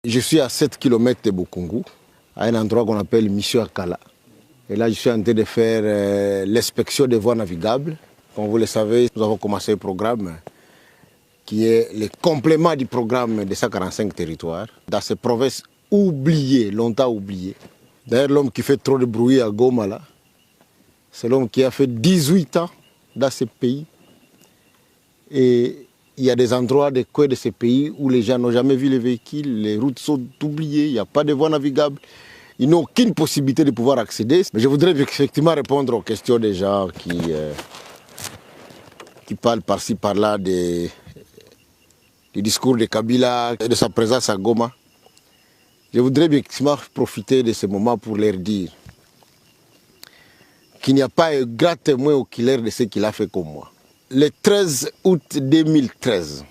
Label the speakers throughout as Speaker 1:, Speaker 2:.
Speaker 1: Je suis à 7 km de Bukungu, à un endroit qu'on appelle Mission Akala. Et là, je suis en train de faire l'inspection des voies navigables. Comme vous le savez, nous avons commencé un programme qui est le complément du programme des 145 territoires dans ces provinces oubliées, longtemps oubliées. D'ailleurs, l'homme qui fait trop de bruit à Goma, là, c'est l'homme qui a fait 18 ans dans ce pays. Et il y a des endroits, des coins de ces pays où les gens n'ont jamais vu les véhicules, les routes sont oubliées, il n'y a pas de voies navigables. Ils n'ont aucune possibilité de pouvoir accéder. Mais je voudrais effectivement répondre aux questions des gens qui parlent par-ci, par-là du discours de Kabila et de sa présence à Goma. Je voudrais effectivement profiter de ce moment pour leur dire qu'il n'y a pas un grand témoin oculaire de ce qu'il a fait comme moi. Le 13 août 2013,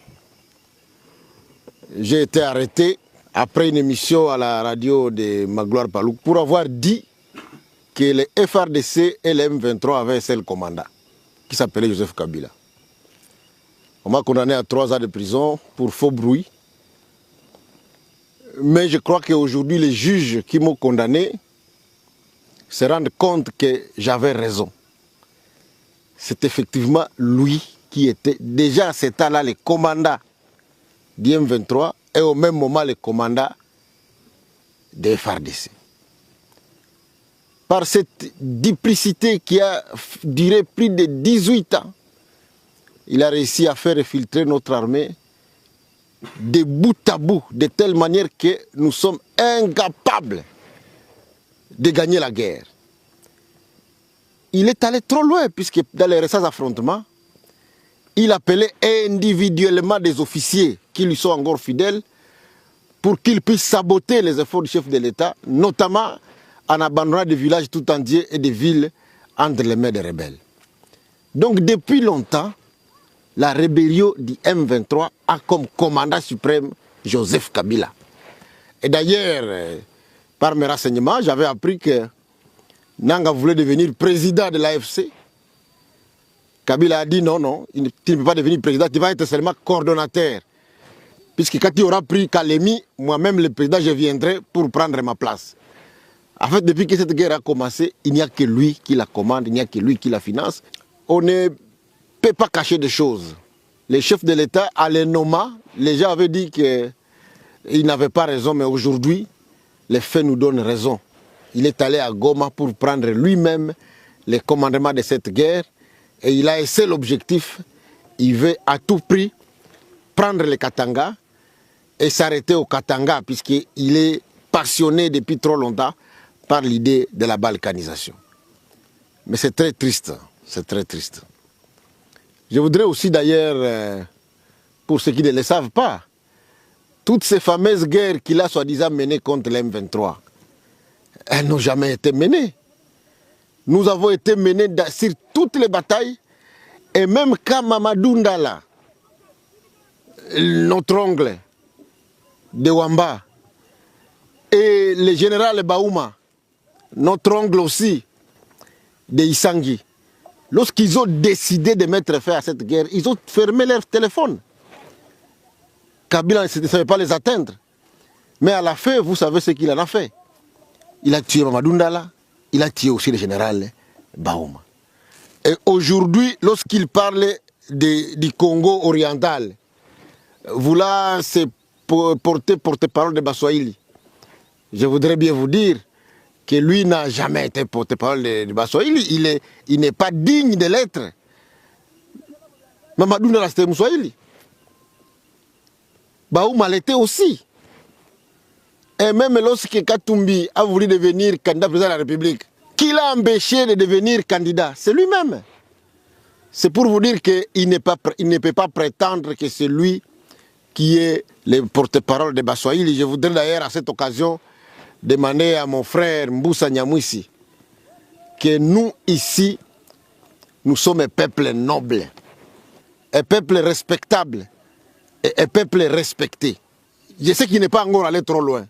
Speaker 1: j'ai été arrêté après une émission à la radio de Magloire Palouk pour avoir dit que le FRDC et le M23 avaient un seul commandant qui s'appelait Joseph Kabila. On m'a condamné à 3 ans de prison pour faux bruit. Mais je crois qu'aujourd'hui, les juges qui m'ont condamné se rendent compte que j'avais raison. C'est effectivement lui qui était déjà à cet temps-là le commandant du M23 et au même moment le commandant des FARDC. Par cette duplicité qui a duré plus de 18 ans, il a réussi à faire filtrer notre armée de bout à bout, de telle manière que nous sommes incapables de gagner la guerre. Il est allé trop loin, puisque dans les récents affrontements, il appelait individuellement des officiers qui lui sont encore fidèles pour qu'ils puissent saboter les efforts du chef de l'État, notamment en abandonnant des villages tout entiers et des villes entre les mains des rebelles. Donc depuis longtemps, la rébellion du M23 a comme commandant suprême Joseph Kabila. Et d'ailleurs, par mes renseignements, j'avais appris que Nanga voulait devenir président de l'AFC. Kabila a dit non, tu ne peux pas devenir président, tu vas être seulement coordonnateur. Puisque quand tu auras pris Kalemi, moi-même le président, je viendrai pour prendre ma place. En fait, depuis que cette guerre a commencé, il n'y a que lui qui la commande, il n'y a que lui qui la finance. On ne peut pas cacher des choses. Les chefs de l'État, à les nommer, les gens avaient dit qu'ils n'avaient pas raison, mais aujourd'hui, les faits nous donnent raison. Il est allé à Goma pour prendre lui-même le commandement de cette guerre et il a essayé l'objectif. Il veut à tout prix prendre le Katanga et s'arrêter au Katanga puisqu'il est passionné depuis trop longtemps par l'idée de la balkanisation. Mais c'est très triste, c'est très triste. Je voudrais aussi d'ailleurs, pour ceux qui ne le savent pas, toutes ces fameuses guerres qu'il a soi-disant menées contre l'M23, elles n'ont jamais été menées. Nous avons été menés sur toutes les batailles, et même quand Mamadou Ndala, notre oncle de Wamba, et le général Baouma, notre ongle aussi de Isangi, lorsqu'ils ont décidé de mettre fin à cette guerre, ils ont fermé leur téléphone. Kabila ne savait pas les atteindre. Mais à la fin, vous savez ce qu'il en a fait. Il a tué Mamadou Ndala, il a tué aussi le général Baouma. Et aujourd'hui, lorsqu'il parle du Congo oriental, vouloir se porte-parole de Baswahili, je voudrais bien vous dire que lui n'a jamais été porte-parole de Baswahili. Il n'est pas digne de l'être. Mamadou Ndala, c'était Mousswahili. Baouma l'était aussi. Et même lorsque Katumbi a voulu devenir candidat président de la République, qui l'a empêché de devenir candidat? C'est lui-même. C'est pour vous dire qu'il ne peut pas prétendre que c'est lui qui est le porte-parole de Baswahili. Je voudrais d'ailleurs à cette occasion demander à mon frère Mboussa Nyamwisi que nous ici, nous sommes un peuple noble, un peuple respectable et un peuple respecté. Je sais qu'il n'est pas encore allé trop loin.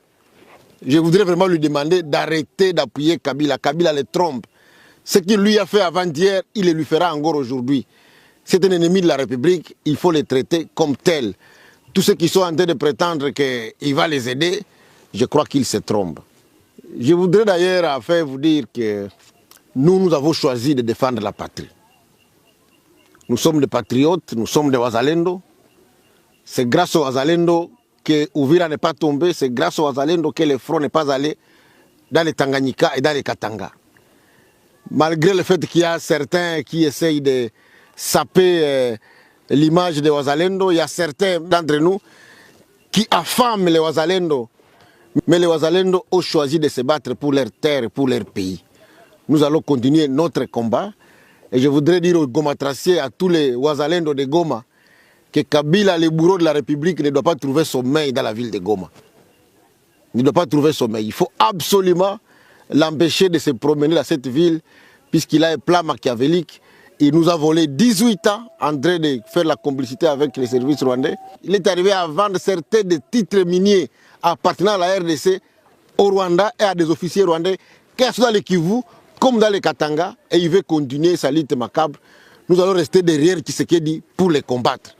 Speaker 1: Je voudrais vraiment lui demander d'arrêter d'appuyer Kabila. Kabila le trompe. Ce qu'il lui a fait avant-hier, il le lui fera encore aujourd'hui. C'est un ennemi de la République, il faut le traiter comme tel. tous ceux qui sont en train de prétendre qu'il va les aider, je crois qu'ils se trompent. Je voudrais d'ailleurs vous dire que nous avons choisi de défendre la patrie. Nous sommes des patriotes, nous sommes des Wazalendo. C'est grâce aux Wazalendo que Uvira n'est pas tombé, c'est grâce aux Wazalendo que le front n'est pas allé dans les Tanganyika et dans les Katanga. Malgré le fait qu'il y a certains qui essayent de saper l'image des Wazalendo, il y a certains d'entre nous qui affament les Wazalendo. Mais les Wazalendo ont choisi de se battre pour leur terre et pour leur pays. Nous allons continuer notre combat. Et je voudrais dire aux Gomatraciers, à tous les Wazalendo de Goma, que Kabila, le bourreau de la République, ne doit pas trouver sommeil dans la ville de Goma. Il ne doit pas trouver sommeil. Il faut absolument l'empêcher de se promener dans cette ville, puisqu'il a un plan machiavélique. Il nous a volé 18 ans en train de faire la complicité avec les services rwandais. Il est arrivé à vendre certains des titres miniers appartenant à la RDC au Rwanda et à des officiers rwandais, que ce soit dans le Kivu comme dans les Katanga, et il veut continuer sa lutte macabre. Nous allons rester derrière Tshisekedi pour les combattre.